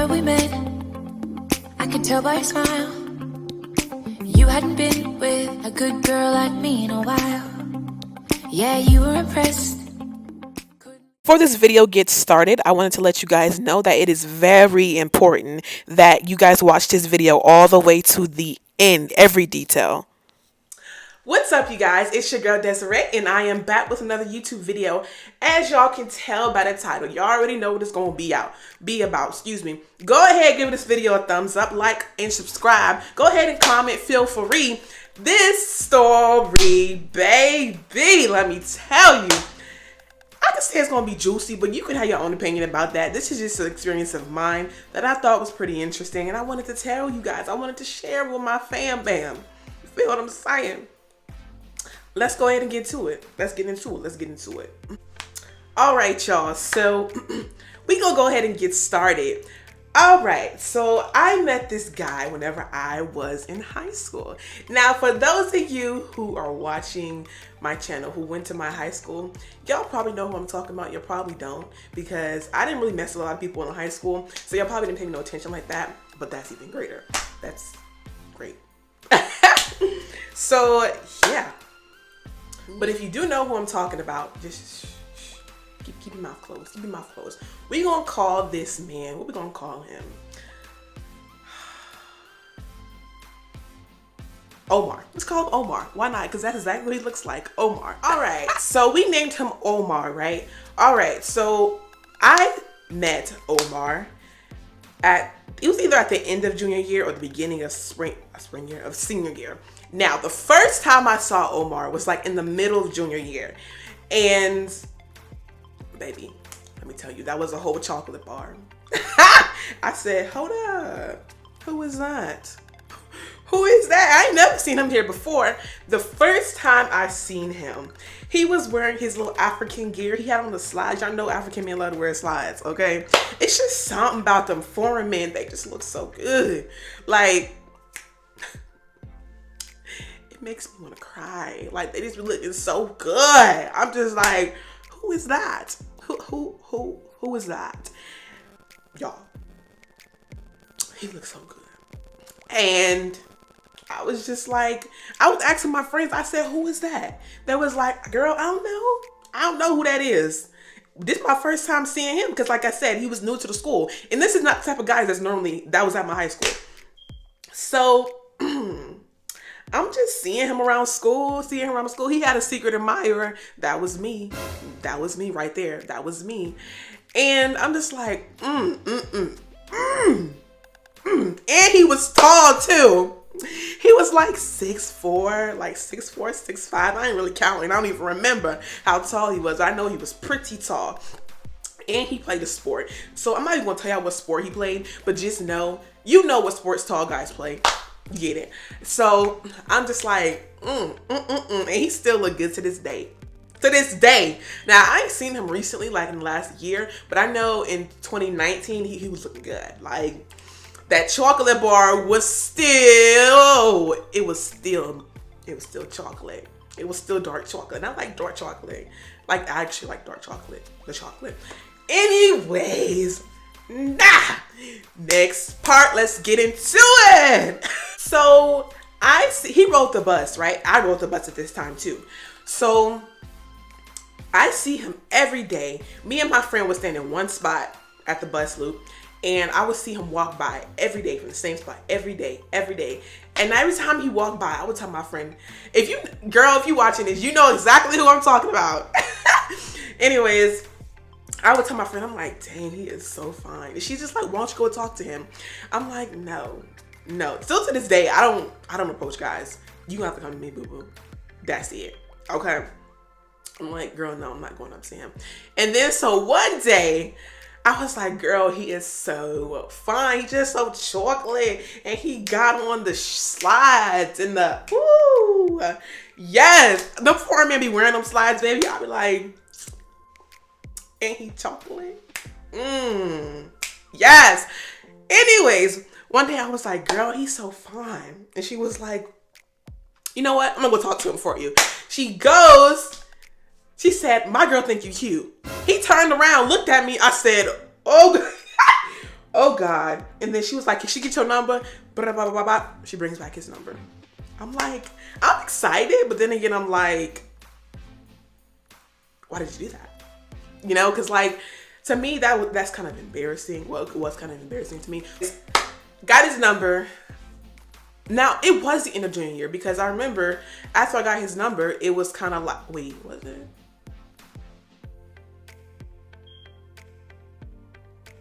Remember we met, I could tell by your smile. You hadn't been with a good girl like me in a while. Yeah, you were impressed. Before this video gets started, I wanted to let you guys know that it is very important that you guys watch this video all the way to the end, every detail. What's up, you guys? It's your girl Desiree, and I am back with another YouTube video. As y'all can tell by the title, y'all already know what it's gonna be about. Go ahead, give this video a thumbs up, like, and subscribe. Go ahead and comment. Feel free. This story, baby, let me tell you. I can say it's gonna be juicy, but you can have your own opinion about that. This is just an experience of mine that I thought was pretty interesting, and I wanted to tell you guys. I wanted to share with my fam bam. You feel what I'm saying? Let's go ahead and get to it. Let's get into it. All right, y'all. So we gonna go ahead and get started. All right. So I met this guy whenever I was in high school. Now, for those of you who are watching my channel, who went to my high school, y'all probably know who I'm talking about. You probably don't, because I didn't really mess with a lot of people in high school. So y'all probably didn't pay no attention like that, but that's even greater. That's great. So yeah. But if you do know who I'm talking about, just keep your mouth closed. Keep your mouth closed. We gonna call this man. What we gonna call him? Omar. Let's call him Omar. Why not? Because that's exactly what he looks like. Omar. All right. So we named him Omar, right? All right. So I met Omar it was either at the end of junior year or the beginning of senior year. Now, the first time I saw Omar was like in the middle of junior year. And baby, let me tell you, that was a whole chocolate bar. I said, hold up. Who is that? Who is that? I ain't never seen him here before. The first time I seen him, he was wearing his little African gear. He had on the slides. Y'all know African men love to wear slides, okay? It's just something about them foreign men. They just look so good. Like, it makes me want to cry. Like, they just be looking so good. I'm just like, who is that? Who is that? Y'all, he looks so good. And I was just like, I was asking my friends, I said, who is that? They was like, girl, I don't know who that is. This is my first time seeing him because, like I said, he was new to the school. And this is not the type of guys that was at my high school. So I'm just seeing him around school. He had a secret admirer. That was me. That was me right there. That was me. And I'm just like, And he was tall too. He was like 6'4", 6'5". I ain't really counting. I don't even remember how tall he was. I know he was pretty tall. And he played a sport. So I'm not even gonna tell y'all what sport he played, but just know, you know what sports tall guys play. You get it. So I'm just like, And he still look good to this day. Now, I ain't seen him recently, like in the last year, but I know in 2019, he was looking good. Like, that chocolate bar was still chocolate. It was still dark chocolate. And I like dark chocolate. Like, I actually like dark chocolate. The chocolate. Anyways, next part, let's get into it. So, he rode the bus, right? I rode the bus at this time too. So, I see him every day. Me and my friend would stand in one spot at the bus loop. And I would see him walk by every day from the same spot, every day. And every time he walked by, I would tell my friend, if you watching this, you know exactly who I'm talking about. Anyways, I would tell my friend, I'm like, dang, he is so fine. And she's just like, why don't you go talk to him? I'm like, no. Still to this day, I don't approach guys. You gonna have to come to me, boo-boo. That's it. Okay. I'm like, girl, no, I'm not going up to him. And then so one day, I was like, girl, he is so fine. He's just so chocolate. And he got on the slides and yes. The poor man be wearing them slides, baby. I be like, ain't he chocolate? Yes. Anyways, one day I was like, girl, he's so fine. And she was like, you know what? I'm gonna go talk to him for you. She said, my girl think you cute. He turned around, looked at me. I said, oh Oh God. And then she was like, can she get your number? Blah, blah, blah, blah, blah. She brings back his number. I'm like, I'm excited, but then again, I'm like, why did you do that? You know, because like, to me, that's kind of embarrassing. Well, it was kind of embarrassing to me. Got his number. Now, it was the end of junior year because I remember after I got his number, it was kind of like, wait, was it?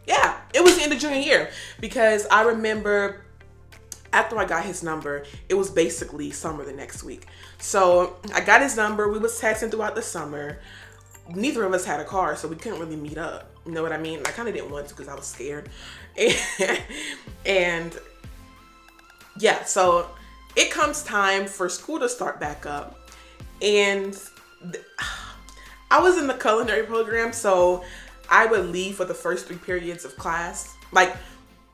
Yeah, it was the end of junior year because I remember after I got his number, it was basically summer the next week. So I got his number. We was texting throughout the summer. Neither of us had a car, so we couldn't really meet up. You know what I mean? I kind of didn't want to because I was scared. And yeah, so it comes time for school to start back up. And I was in the culinary program, so I would leave for the first 3 periods of class. Like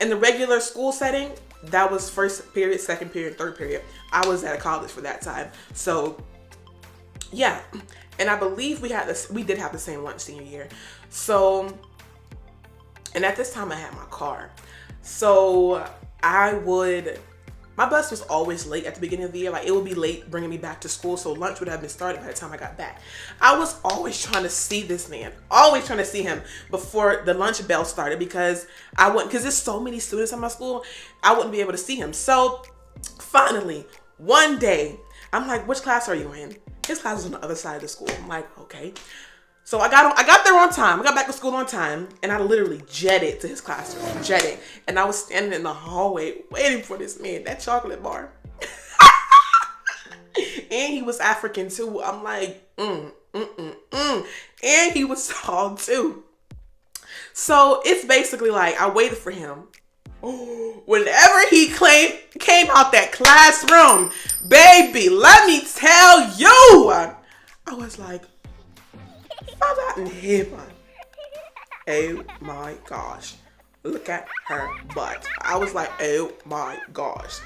in the regular school setting, that was first period, second period, third period. I was at a college for that time. So yeah. And I believe we did have the same lunch senior year. So, and at this time I had my car. So my bus was always late at the beginning of the year. Like it would be late bringing me back to school. So lunch would have been started by the time I got back. I was always trying to see this man, always trying to see him before the lunch bell started because because there's so many students in my school, I wouldn't be able to see him. So finally, one day, I'm like, which class are you in? His class was on the other side of the school. I'm like, okay. So I got there on time. I got back to school on time, and I literally jetted to his classroom. Jetted. And I was standing in the hallway waiting for this man, that chocolate bar. And he was African too. I'm like, And he was tall too. So it's basically like I waited for him. Whenever he came out that classroom, baby, let me tell you, I was like, Father in heaven, oh my gosh, look at her butt. I was like, oh my gosh,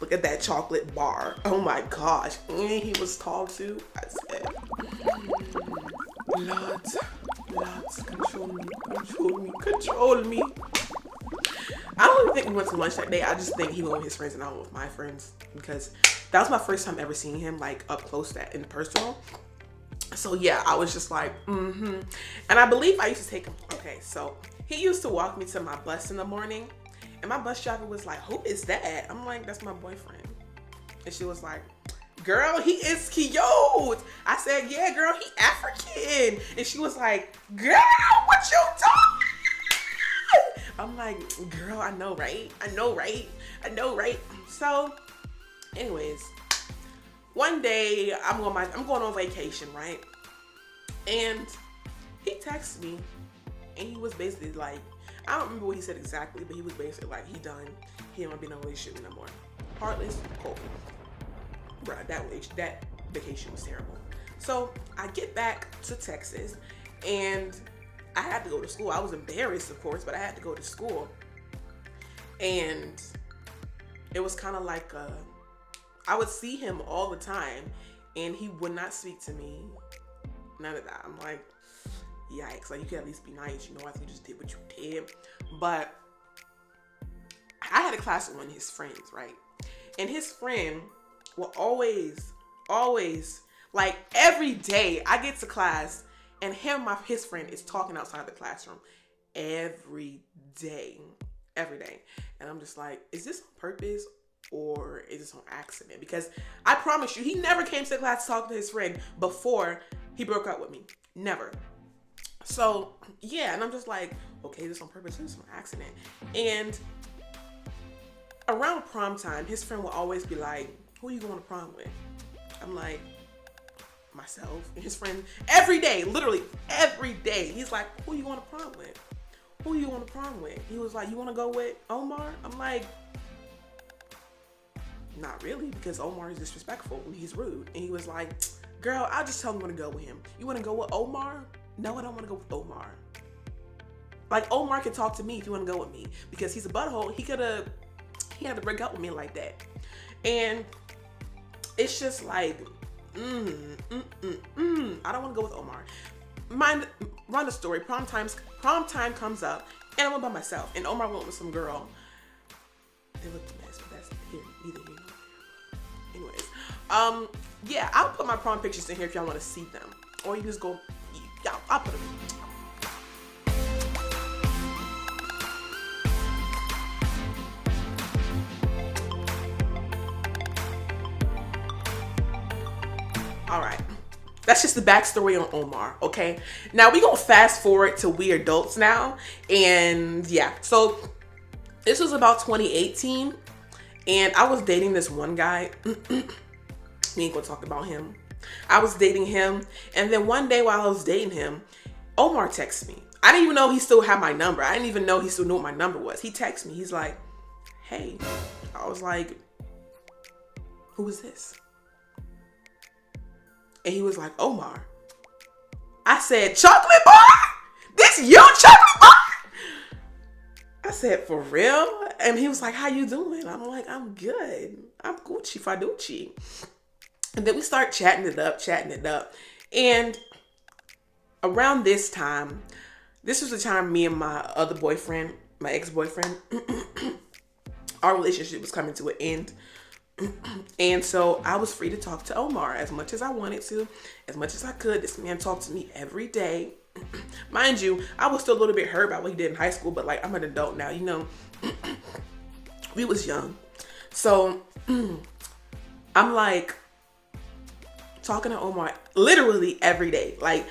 look at that chocolate bar. Oh my gosh, and he was tall too. I said, Lord, control me. I don't even think we went to lunch that day. I just think he went with his friends and I went with my friends because that was my first time ever seeing him like up close, that in personal. So yeah, I was just like, And I believe I used to take him. Okay, so he used to walk me to my bus in the morning, and my bus driver was like, "Who is that?" I'm like, "That's my boyfriend." And she was like, "Girl, he is cute." I said, "Yeah, girl, he African." And she was like, "Girl, what you doing?" I'm like, girl, I know, right? So, anyways, one day I'm going on vacation, right? And he texted me, and he was basically like, I don't remember what he said exactly, but he was basically like, he done. He don't want to be in a relationship no more. Heartless, cold. Bruh, that vacation was terrible. So I get back to Texas, and I had to go to school. I was embarrassed, of course, but I had to go to school. And it was kind of like I would see him all the time, and he would not speak to me. None of that. I'm like, yikes. Like, you could at least be nice. You know, I think you just did what you did. But I had a class with one of his friends, right? And his friend will always, like every day I get to class, and his friend is talking outside the classroom every day. And I'm just like, is this on purpose or is this on accident? Because I promise you, he never came to the class to talk to his friend before he broke up with me. Never. So, yeah, and I'm just like, okay, is this on purpose or is this on accident? And around prom time, his friend will always be like, who are you going to prom with? I'm like, myself. And his friend, every day, literally every day, he's like, who you going to prom with? Who you want to prom with? He was like, you want to go with Omar? I'm like, not really, because Omar is disrespectful and he's rude. And he was like, girl, I'll just tell him I want to go with him. You want to go with Omar? No, I don't want to go with Omar. Like, Omar can talk to me if you want to go with me, because he's a butthole. He had to break up with me like that. And it's just like, I don't want to go with Omar. Run the story. Prom time comes up, And I went by myself. And Omar went with some girl. They looked a mess, but that's here, neither here nor there. Anyways, yeah, I'll put my prom pictures in here if y'all want to see them. Or you just go, yeah, I'll put them. All right. That's just the backstory on Omar, okay? Now, we gonna fast forward to we adults now. And yeah, so this was about 2018. And I was dating this one guy. We ain't gonna talk about him. I was dating him. And then one day while I was dating him, Omar texted me. I didn't even know he still had my number. I didn't even know he still knew what my number was. He texted me. He's like, hey. I was like, who is this? And he was like, Omar. I said, chocolate bar? This your chocolate bar? I said, for real? And he was like, how you doing? I'm like, I'm good. I'm Gucci Faducci. And then we start chatting it up. And around this time, this was the time me and my other boyfriend, my ex-boyfriend, our relationship was coming to an end. And so I was free to talk to Omar as much as I wanted to, as much as I could. This man talked to me every day. Mind you, I was still a little bit hurt about what he did in high school, but like, I'm an adult now, you know. We was young. So I'm like talking to Omar literally every day. Like,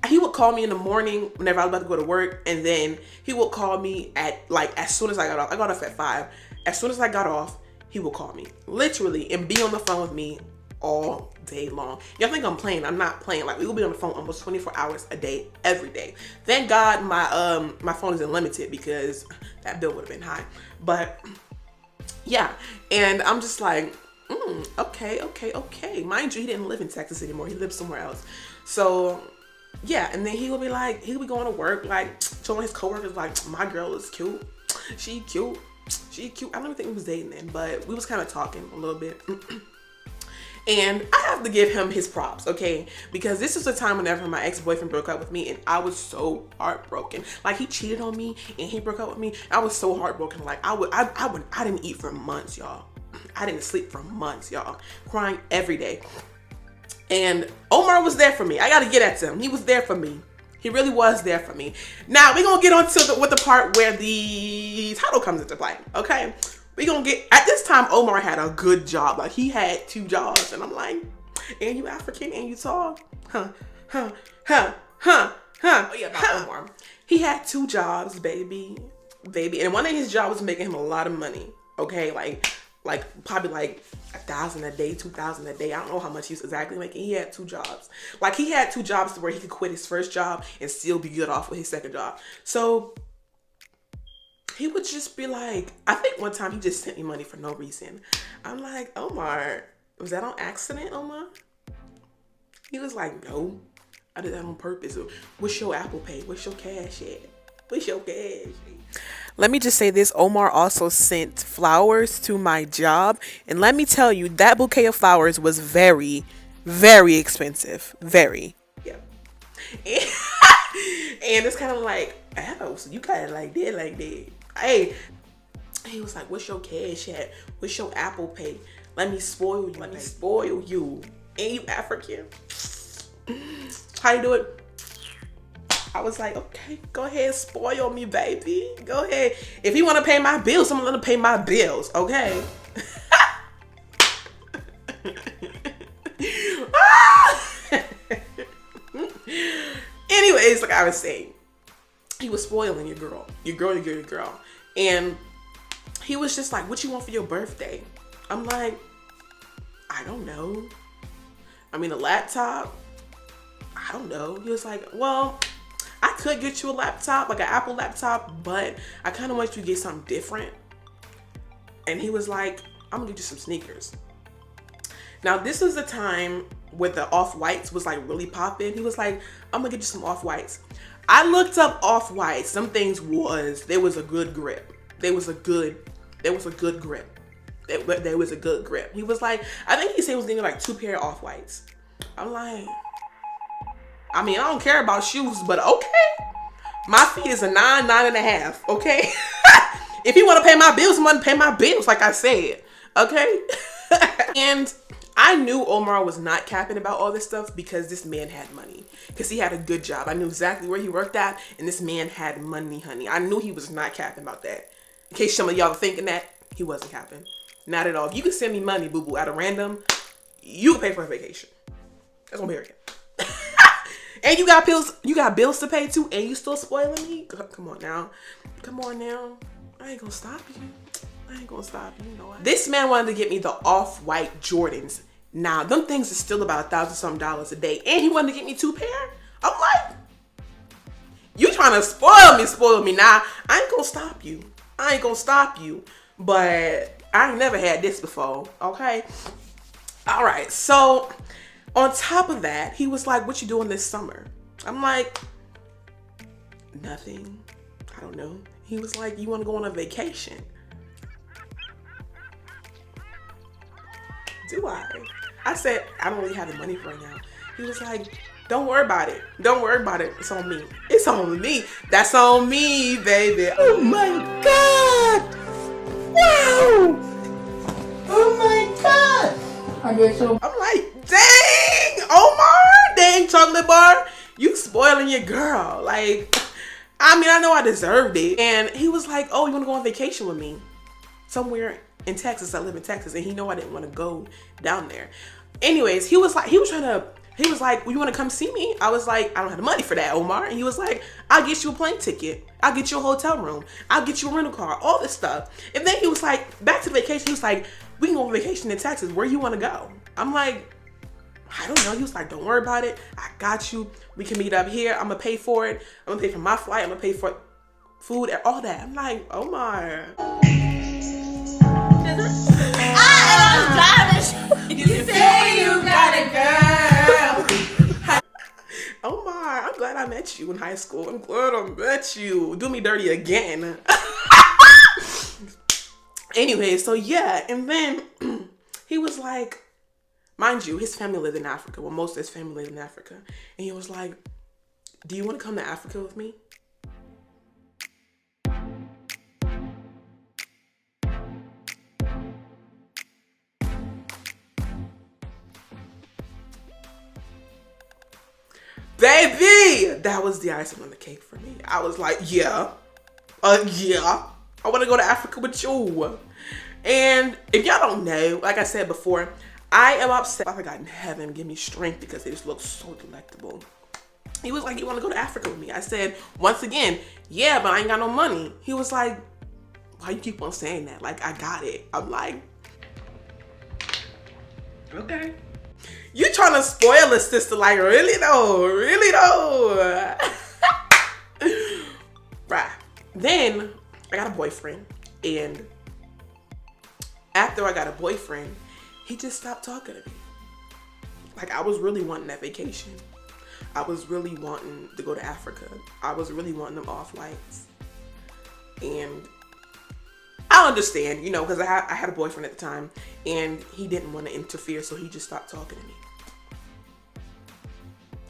he would call me in the morning whenever I was about to go to work, and then he would call me at like as soon as I got off. I got off at 5. As soon as I got off, he will call me literally and be on the phone with me all day long. Y'all think I'm playing? I'm not playing. Like, we will be on the phone almost 24 hours a day, every day. Thank God my phone is unlimited because that bill would have been high. But yeah, and I'm just like, okay. Mind you, he didn't live in Texas anymore. He lived somewhere else. So yeah, and then he would be like, he would be going to work, like telling his coworkers, like, my girl is cute. She cute. I don't even think we was dating then, but we was kind of talking a little bit. And I have to give him his props, okay? Because this is the time whenever my ex-boyfriend broke up with me, and I was so heartbroken. Like, he cheated on me and he broke up with me. I was so heartbroken. Like, I didn't eat for months, y'all. I didn't sleep for months, y'all. Crying every day. And Omar was there for me. I gotta get at him. He was there for me. He really was there for me. Now, we're gonna get on to the part where the title comes into play, okay? We're gonna get, at this time, Omar had a good job. Like, he had 2 jobs. And I'm like, and you African and you tall? Oh yeah, about Omar. He had 2 jobs, baby. And one of his jobs was making him a lot of money, okay? Like probably like $1,000 a day, $2,000 a day. I don't know how much he was exactly making. He had 2 jobs. Like, he had 2 jobs to where he could quit his first job and still be good off with his second job. So he would just be like, I think one time he just sent me money for no reason. I'm like, Omar, was that on accident, Omar? He was like, no, I did that on purpose. What's your Apple Pay? What's your cash at? What's your cash? Let me just say this. Omar also sent flowers to my job. And let me tell you, that bouquet of flowers was very, very expensive. Very. Yeah. And it's kind of like, oh, so you kind of like that. Hey, he was like, what's your cash at? What's your Apple Pay? Let me spoil you. Let me spoil you. And you African. How you do it? I was like, okay, go ahead, spoil me, baby. Go ahead. If you want to pay my bills, I'm going to pay my bills, okay? Anyways, like I was saying, he was spoiling your girl. And he was just like, what you want for your birthday? I'm like, I don't know. I mean, a laptop? I don't know. He was like, well, I could get you a laptop, like an Apple laptop, but I kind of want you to get something different. And he was like, I'm gonna get you some sneakers. Now, this was the time where the Off-Whites was like really popping. He was like, I'm gonna get you some Off-Whites. I looked up Off-Whites. Some things there was a good grip. There was a good grip. There was a good grip. He was like, I think he said he was getting like 2 pair of Off-Whites. I'm like, I mean, I don't care about shoes, but okay. My fee is a 9.5. Okay. If you want to pay my bills, I'm gonna pay my bills, like I said. Okay. And I knew Omar was not capping about all this stuff because this man had money. Because he had a good job. I knew exactly where he worked at, and this man had money, honey. I knew he was not capping about that. In case some of y'all are thinking that, he wasn't capping. Not at all. If you could send me money, boo-boo, at a random, you can pay for a vacation. That's one period. And you got bills to pay too, and you still spoiling me? Come on now. Come on now. I ain't gonna stop you. I ain't gonna stop you, you know what? This man wanted to get me the off-white Jordans. Now, them things are still about $1,000-something a day. And he wanted to get me 2 pair? I'm like, you trying to spoil me. Now, I ain't gonna stop you. I ain't gonna stop you. But I ain't never had this before, okay? All right, so on top of that, he was like, what you doing this summer? I'm like, nothing. I don't know. He was like, you want to go on a vacation? Do I? I said, I don't really have the money for right now. He was like, don't worry about it. Don't worry about it. It's on me. It's on me. That's on me, baby. Oh my God. Wow. Oh my God. I'm like, dang, Omar, dang, chocolate bar. You spoiling your girl. Like, I mean, I know I deserved it. And he was like, oh, you want to go on vacation with me? Somewhere in Texas. I live in Texas, and he know I didn't want to go down there. Anyways, he was like, well, you want to come see me? I was like, I don't have the money for that, Omar. And he was like, I'll get you a plane ticket. I'll get you a hotel room. I'll get you a rental car, all this stuff. And then he was like, back to the vacation. He was like, we can go on vacation in Texas. Where you want to go? I'm like, I don't know. He was like, don't worry about it. I got you. We can meet up here. I'm going to pay for it. I'm going to pay for my flight. I'm going to pay for food and all that. I'm like, Omar. You say you got a girl. Omar, I'm glad I met you in high school. I'm glad I met you. Do me dirty again. Anyway, so yeah. And then he was like, mind you, his family lived in Africa. Well, most of his family lived in Africa. And he was like, do you want to come to Africa with me? Baby, that was the icing on the cake for me. I was like, yeah, I want to go to Africa with you. And if y'all don't know, like I said before, I am upset. Father God in heaven, give me strength because it just looks so delectable. He was like, you want to go to Africa with me? I said, once again, yeah, but I ain't got no money. He was like, why you keep on saying that? Like, I got it. I'm like, okay. You trying to spoil a sister, like, really though? Really though? Right. Then I got a boyfriend, and after I got a boyfriend, he just stopped talking to me. Like, I was really wanting that vacation. I was really wanting to go to Africa. I was really wanting them off lights. And I understand, you know, because I had a boyfriend at the time, and he didn't want to interfere, so he just stopped talking to me.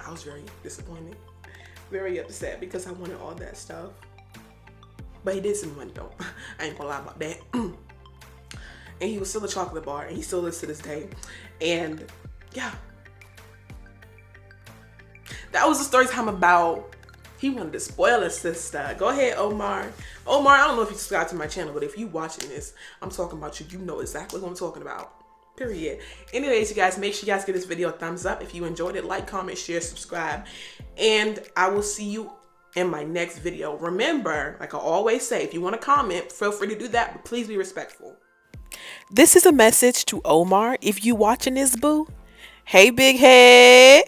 I was very disappointed, very upset because I wanted all that stuff. But he did send me money though. I ain't gonna lie about that. And he was still a chocolate bar, and he still is to this day. And yeah, that was the story time about he wanted to spoil his sister. Go ahead, Omar. Omar, I don't know if you subscribe to my channel, but if you watching this, I'm talking about you. You know exactly what I'm talking about. Period. Anyways, you guys, make sure you guys give this video a thumbs up. If you enjoyed it, like, comment, share, subscribe. And I will see you in my next video. Remember, like I always say, if you want to comment, feel free to do that, but please be respectful. This is a message to Omar. If you watching this, boo, hey, big head.